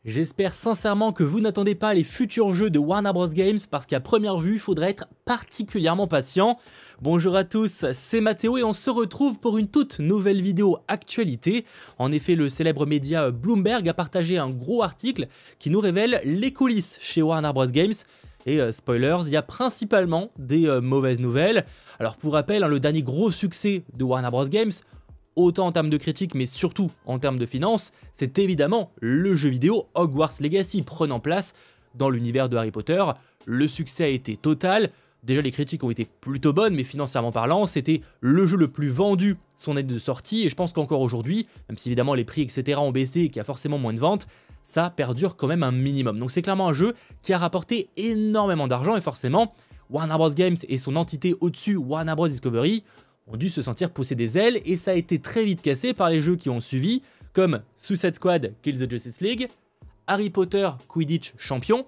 J'espère sincèrement que vous n'attendez pas les futurs jeux de Warner Bros Games parce qu'à première vue, il faudrait être particulièrement patient. Bonjour à tous, c'est Mathéo et on se retrouve pour une toute nouvelle vidéo actualité. En effet, le célèbre média Bloomberg a partagé un gros article qui nous révèle les coulisses chez Warner Bros Games. Et spoilers, il y a principalement des mauvaises nouvelles. Alors pour rappel, le dernier gros succès de Warner Bros Games, autant en termes de critiques mais surtout en termes de finances, c'est évidemment le jeu vidéo Hogwarts Legacy prenant place dans l'univers de Harry Potter. Le succès a été total, déjà les critiques ont été plutôt bonnes mais financièrement parlant, c'était le jeu le plus vendu son année de sortie et je pense qu'encore aujourd'hui, même si évidemment les prix etc ont baissé et qu'il y a forcément moins de ventes, ça perdure quand même un minimum. Donc c'est clairement un jeu qui a rapporté énormément d'argent et forcément Warner Bros Games et son entité au-dessus Warner Bros Discovery ont dû se sentir pousser des ailes et ça a été très vite cassé par les jeux qui ont suivi comme Suicide Squad Kill the Justice League, Harry Potter Quidditch Champion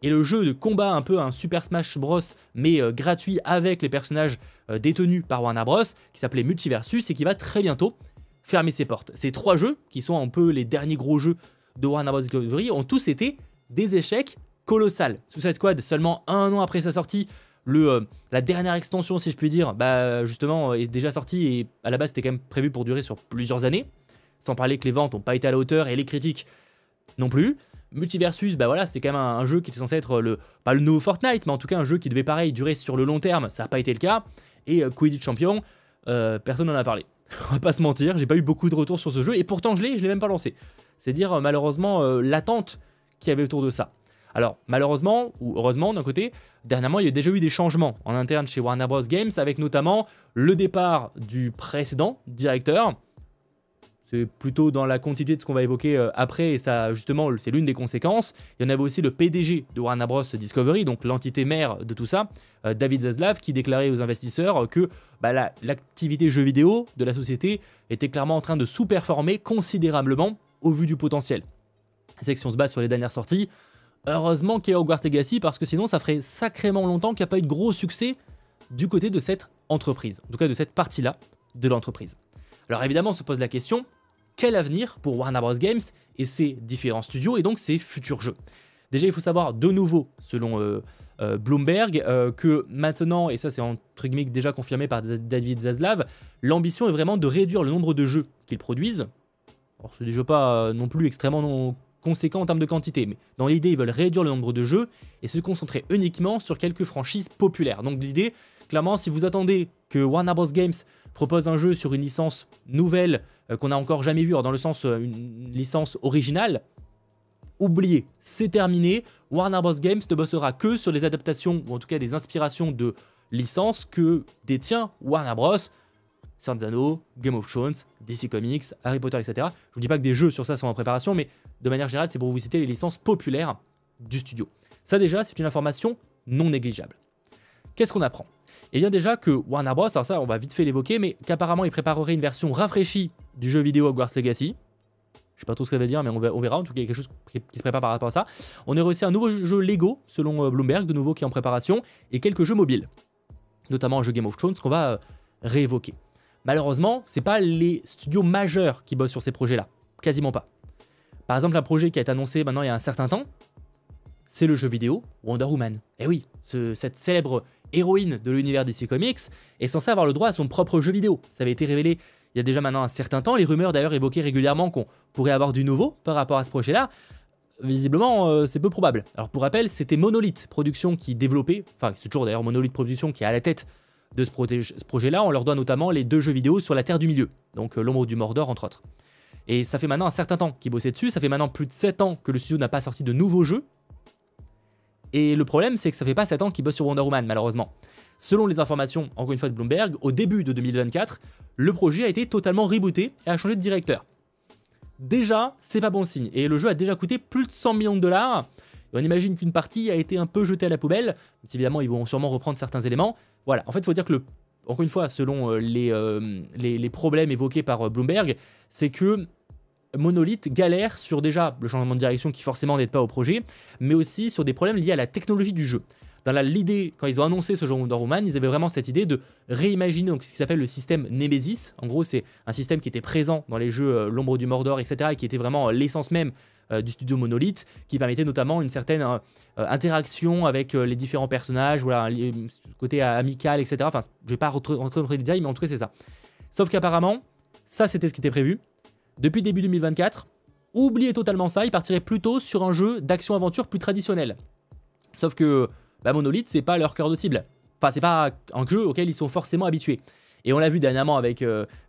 et le jeu de combat un peu un Super Smash Bros mais gratuit avec les personnages détenus par Warner Bros qui s'appelait Multiversus et qui va très bientôt fermer ses portes. Ces trois jeux qui sont un peu les derniers gros jeux de Warner Bros Discovery ont tous été des échecs colossaux. Suicide Squad seulement un an après sa sortie, la dernière extension si je puis dire, justement est déjà sortie et à la base c'était quand même prévu pour durer sur plusieurs années, sans parler que les ventes n'ont pas été à la hauteur et les critiques non plus. Multiversus, voilà, c'était quand même un jeu qui était censé être pas le nouveau Fortnite, mais en tout cas un jeu qui devait pareil durer sur le long terme, ça n'a pas été le cas. Et Quidditch Champion, personne n'en a parlé. On va pas se mentir, j'ai pas eu beaucoup de retours sur ce jeu et pourtant je l'ai même pas lancé. C'est dire malheureusement l'attente qu'il y avait autour de ça. Alors malheureusement, ou heureusement d'un côté, dernièrement il y a déjà eu des changements en interne chez Warner Bros Games avec notamment le départ du précédent directeur. C'est plutôt dans la continuité de ce qu'on va évoquer après et ça justement c'est l'une des conséquences. Il y en avait aussi le PDG de Warner Bros Discovery, donc l'entité mère de tout ça, David Zaslav, qui déclarait aux investisseurs que l'activité jeux vidéo de la société était clairement en train de sous-performer considérablement au vu du potentiel. C'est que si on se base sur les dernières sorties, heureusement qu'il y a Hogwarts Legacy parce que sinon ça ferait sacrément longtemps qu'il n'y a pas eu de gros succès du côté de cette entreprise, en tout cas de cette partie-là de l'entreprise. Alors évidemment on se pose la question, quel avenir pour Warner Bros Games et ses différents studios et donc ses futurs jeux? Déjà il faut savoir de nouveau, selon Bloomberg, que maintenant, et ça c'est entre guillemets déjà confirmé par David Zaslav, l'ambition est vraiment de réduire le nombre de jeux qu'ils produisent. Alors c'est déjà pas non plus extrêmement conséquent en termes de quantité, mais dans l'idée ils veulent réduire le nombre de jeux et se concentrer uniquement sur quelques franchises populaires. Donc l'idée, clairement, si vous attendez que Warner Bros Games propose un jeu sur une licence nouvelle qu'on n'a encore jamais vue, dans le sens une licence originale, oubliez, c'est terminé. Warner Bros Games ne bossera que sur les adaptations, ou en tout cas des inspirations de licences que détient Warner Bros. Seigneur des Anneaux, Game of Thrones, DC Comics, Harry Potter, etc. Je vous dis pas que des jeux sur ça sont en préparation, mais de manière générale, c'est pour vous citer les licences populaires du studio. Ça déjà, c'est une information non négligeable. Qu'est-ce qu'on apprend? Eh bien déjà que Warner Bros, alors ça on va vite fait l'évoquer, mais qu'apparemment il préparerait une version rafraîchie du jeu vidéo Hogwarts Legacy. Je sais pas trop ce que ça veut dire, mais on verra, en tout cas il y a quelque chose qui se prépare par rapport à ça. On aurait aussi un nouveau jeu Lego, selon Bloomberg, de nouveau qui est en préparation, et quelques jeux mobiles, notamment un jeu Game of Thrones qu'on va réévoquer. Malheureusement, c'est pas les studios majeurs qui bossent sur ces projets-là, quasiment pas. Par exemple, un projet qui a été annoncé maintenant il y a un certain temps, c'est le jeu vidéo Wonder Woman. Et oui, cette célèbre héroïne de l'univers DC Comics est censée avoir le droit à son propre jeu vidéo. Ça avait été révélé il y a déjà maintenant un certain temps. Les rumeurs d'ailleurs évoquaient régulièrement qu'on pourrait avoir du nouveau par rapport à ce projet-là. Visiblement, c'est peu probable. Alors pour rappel, c'était Monolith Production qui développait, enfin c'est toujours d'ailleurs Monolith Production qui est à la tête de ce projet-là. On leur doit notamment les deux jeux vidéo sur la Terre du Milieu, donc l'Ombre du Mordor entre autres. Et ça fait maintenant un certain temps qu'ils bossaient dessus, ça fait maintenant plus de 7 ans que le studio n'a pas sorti de nouveaux jeux. Et le problème, c'est que ça fait pas 7 ans qu'ils bossent sur Wonder Woman, malheureusement. Selon les informations, encore une fois de Bloomberg, au début de 2024, le projet a été totalement rebooté et a changé de directeur. Déjà, c'est pas bon signe. Et le jeu a déjà coûté plus de 100 millions de dollars. Et on imagine qu'une partie a été un peu jetée à la poubelle. Même si évidemment, ils vont sûrement reprendre certains éléments. Voilà, en fait, il faut dire que, encore une fois, selon les problèmes évoqués par Bloomberg, c'est que Monolith galère sur déjà le changement de direction qui forcément n'aide pas au projet, mais aussi sur des problèmes liés à la technologie du jeu. Dans l'idée, quand ils ont annoncé ce jeu Wonder Woman, ils avaient vraiment cette idée de réimaginer donc, ce qui s'appelle le système Nemesis. En gros, c'est un système qui était présent dans les jeux L'Ombre du Mordor, etc. et qui était vraiment l'essence même du studio Monolith, qui permettait notamment une certaine interaction avec les différents personnages, voilà, côté amical, etc. Enfin, je vais pas rentrer dans les détails, mais en tout cas c'est ça. Sauf qu'apparemment, ça c'était ce qui était prévu. Depuis début 2024, oubliez totalement ça, ils partiraient plutôt sur un jeu d'action-aventure plus traditionnel. Sauf que Monolith, c'est pas leur cœur de cible. Enfin, c'est pas un jeu auquel ils sont forcément habitués. Et on l'a vu dernièrement avec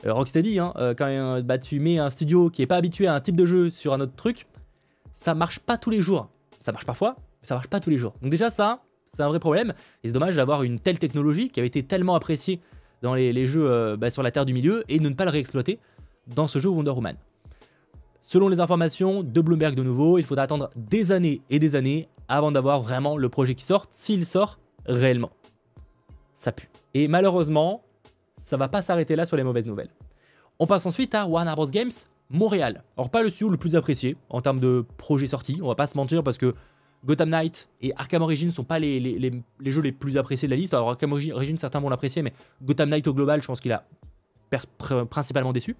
Rocksteady, hein, quand tu mets un studio qui n'est pas habitué à un type de jeu sur un autre truc, ça marche pas tous les jours. Ça marche parfois, mais ça marche pas tous les jours. Donc déjà ça, c'est un vrai problème. Et c'est dommage d'avoir une telle technologie qui avait été tellement appréciée dans les jeux sur la Terre du Milieu et de ne pas le réexploiter dans ce jeu Wonder Woman. Selon les informations de Bloomberg de nouveau, il faudra attendre des années et des années avant d'avoir vraiment le projet qui sort, s'il sort réellement. Ça pue. Et malheureusement, ça va pas s'arrêter là sur les mauvaises nouvelles. On passe ensuite à Warner Bros Games Montréal. Alors pas le studio le plus apprécié en termes de projets sortis, on va pas se mentir parce que Gotham Knight et Arkham Origins sont pas les jeux les plus appréciés de la liste. Alors Arkham Origins, certains vont l'apprécier, mais Gotham Knight au global, je pense qu'il a principalement déçu.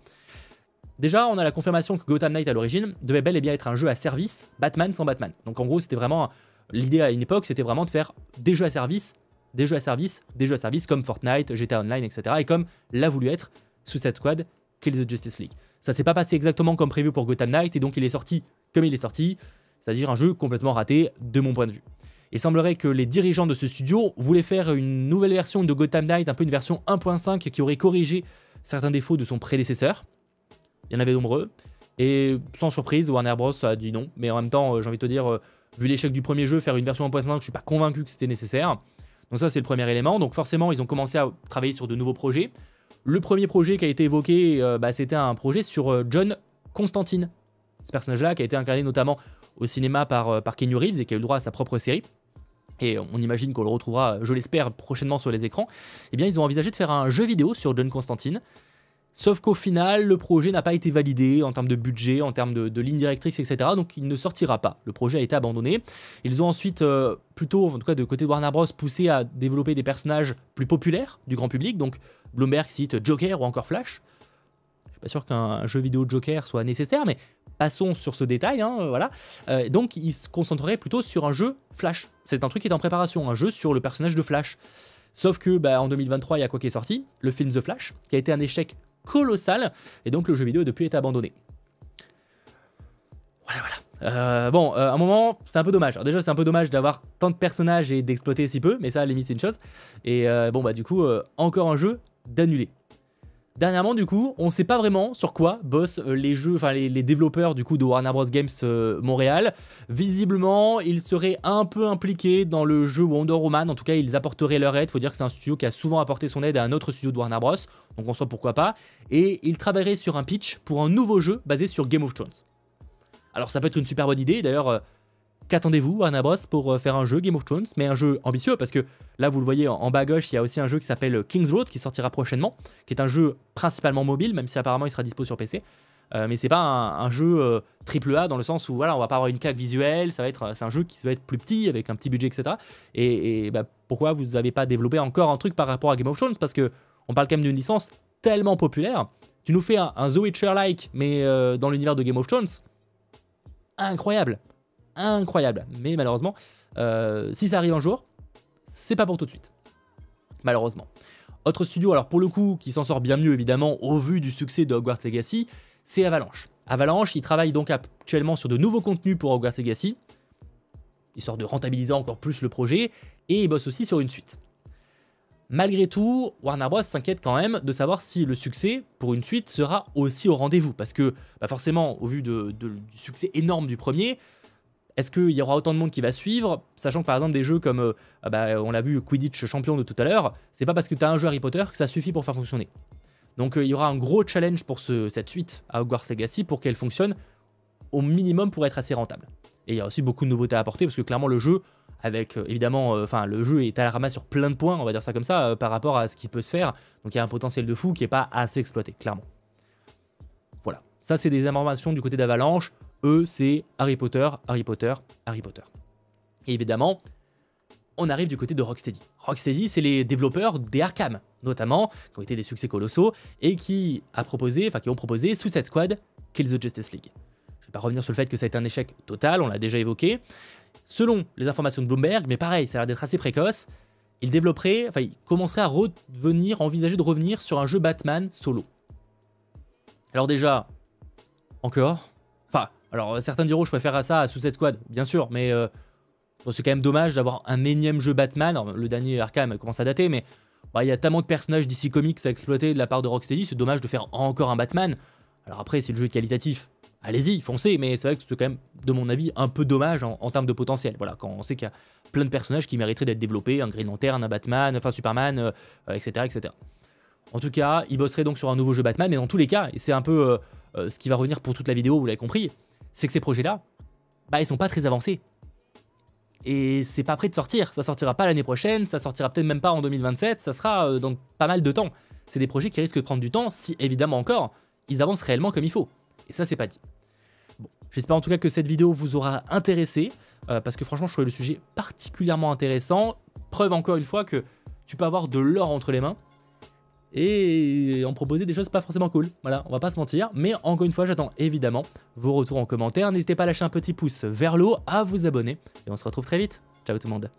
Déjà, on a la confirmation que Gotham Knight à l'origine devait bel et bien être un jeu à service Batman sans Batman. Donc en gros, c'était vraiment l'idée à une époque, c'était vraiment de faire des jeux à service, des jeux à service, des jeux à service comme Fortnite, GTA Online, etc. Et comme l'a voulu être Suicide Squad, Kill the Justice League. Ça s'est pas passé exactement comme prévu pour Gotham Knight et donc il est sorti comme il est sorti, c'est-à-dire un jeu complètement raté de mon point de vue. Il semblerait que les dirigeants de ce studio voulaient faire une nouvelle version de Gotham Knight, un peu une version 1.5 qui aurait corrigé certains défauts de son prédécesseur. Il y en avait nombreux. Et sans surprise, Warner Bros a dit non. Mais en même temps, j'ai envie de te dire, vu l'échec du premier jeu, faire une version 1.5, je suis pas convaincu que c'était nécessaire. Donc ça, c'est le premier élément. Donc forcément, ils ont commencé à travailler sur de nouveaux projets. Le premier projet qui a été évoqué, c'était un projet sur John Constantine. Ce personnage-là qui a été incarné notamment au cinéma par Keanu Reeves et qui a eu le droit à sa propre série. Et on imagine qu'on le retrouvera, je l'espère, prochainement sur les écrans. Eh bien, ils ont envisagé de faire un jeu vidéo sur John Constantine. Sauf qu'au final, le projet n'a pas été validé en termes de budget, en termes de ligne directrice, etc. Donc il ne sortira pas. Le projet a été abandonné. Ils ont ensuite, plutôt, en tout cas de côté de Warner Bros, poussé à développer des personnages plus populaires du grand public. Donc Bloomberg cite Joker ou encore Flash. Je suis pas sûr qu'un jeu vidéo Joker soit nécessaire, mais passons sur ce détail. Hein, voilà. Donc ils se concentreraient plutôt sur un jeu Flash. C'est un truc qui est en préparation, un jeu sur le personnage de Flash. Sauf que en 2023, il y a quoi qui est sorti? Le film The Flash, qui a été un échec colossal, et donc le jeu vidéo depuis été abandonné. Voilà. À un moment, c'est un peu dommage. Alors déjà, c'est un peu dommage d'avoir tant de personnages et d'exploiter si peu, mais ça, à la limite, c'est une chose. Et du coup, encore un jeu d'annulé. Dernièrement, du coup, on sait pas vraiment sur quoi bossent les développeurs du coup de Warner Bros Games Montréal. Visiblement, ils seraient un peu impliqués dans le jeu Wonder Woman. En tout cas, ils apporteraient leur aide. Faut dire que c'est un studio qui a souvent apporté son aide à un autre studio de Warner Bros. Donc en soi, pourquoi pas. Et ils travailleraient sur un pitch pour un nouveau jeu basé sur Game of Thrones. Alors ça peut être une super bonne idée. D'ailleurs, qu'attendez-vous Warner Bros pour faire un jeu Game of Thrones, mais un jeu ambitieux parce que là vous le voyez en bas à gauche, il y a aussi un jeu qui s'appelle King's Road qui sortira prochainement, qui est un jeu principalement mobile, même si apparemment il sera dispo sur PC. Mais c'est pas un jeu AAA dans le sens où voilà, on va pas avoir une claque visuelle, c'est un jeu qui va être plus petit avec un petit budget, etc. Et pourquoi vous n'avez pas développé encore un truc par rapport à Game of Thrones? Parce que on parle quand même d'une licence tellement populaire. Tu nous fais un The Witcher-like, mais dans l'univers de Game of Thrones, incroyable. Incroyable, mais malheureusement, si ça arrive un jour, c'est pas pour tout de suite. Malheureusement. Autre studio, alors pour le coup, qui s'en sort bien mieux évidemment au vu du succès de Hogwarts Legacy, c'est Avalanche. Avalanche, ils travaillent donc actuellement sur de nouveaux contenus pour Hogwarts Legacy, histoire de rentabiliser encore plus le projet, et ils bossent aussi sur une suite. Malgré tout, Warner Bros s'inquiète quand même de savoir si le succès pour une suite sera aussi au rendez-vous, parce que forcément, au vu du succès énorme du premier, est-ce qu'il y aura autant de monde qui va suivre, sachant que par exemple des jeux comme, on l'a vu, Quidditch champion de tout à l'heure, c'est pas parce que tu as un jeu Harry Potter que ça suffit pour faire fonctionner. Donc il y aura un gros challenge pour cette suite à Hogwarts Legacy pour qu'elle fonctionne au minimum pour être assez rentable. Et il y a aussi beaucoup de nouveautés à apporter parce que clairement le jeu, avec évidemment, le jeu est à la ramasse sur plein de points, on va dire ça comme ça, par rapport à ce qui peut se faire. Donc il y a un potentiel de fou qui n'est pas assez exploité, clairement. Voilà, ça c'est des informations du côté d'Avalanche. Eux, c'est Harry Potter, Harry Potter, Harry Potter. Et évidemment, on arrive du côté de Rocksteady. Rocksteady, c'est les développeurs des Arkham, notamment, qui ont été des succès colossaux, et qui ont proposé Suicide Squad, Kill the Justice League. Je vais pas revenir sur le fait que ça a été un échec total, on l'a déjà évoqué. Selon les informations de Bloomberg, mais pareil, ça a l'air d'être assez précoce, il commencerait à envisager de revenir sur un jeu Batman solo. Alors déjà, encore, alors certains diront je préfère ça à Suicide Squad, bien sûr, mais c'est quand même dommage d'avoir un énième jeu Batman. Alors, le dernier Arkham commence à dater, mais il y a tellement de personnages d'ici Comics à exploiter de la part de Rocksteady, c'est dommage de faire encore un Batman. Alors après, si le jeu est qualitatif, allez-y, foncez, mais c'est vrai que c'est quand même, de mon avis, un peu dommage en termes de potentiel. Voilà, quand on sait qu'il y a plein de personnages qui mériteraient d'être développés, un Green Lantern, un Batman, enfin Superman, etc., etc. En tout cas, il bosserait donc sur un nouveau jeu Batman, mais dans tous les cas, et c'est un peu ce qui va revenir pour toute la vidéo, vous l'avez compris, c'est que ces projets-là, ils sont pas très avancés. Et c'est pas prêt de sortir, ça sortira pas l'année prochaine, ça sortira peut-être même pas en 2027, ça sera dans pas mal de temps. C'est des projets qui risquent de prendre du temps si, évidemment encore, ils avancent réellement comme il faut. Et ça, c'est pas dit. Bon, j'espère en tout cas que cette vidéo vous aura intéressé, parce que franchement, je trouvais le sujet particulièrement intéressant. Preuve encore une fois que tu peux avoir de l'or entre les mains, et en proposer des choses pas forcément cool. Voilà, on va pas se mentir. Mais encore une fois, j'attends évidemment vos retours en commentaire. N'hésitez pas à lâcher un petit pouce vers le haut, à vous abonner. Et on se retrouve très vite. Ciao tout le monde.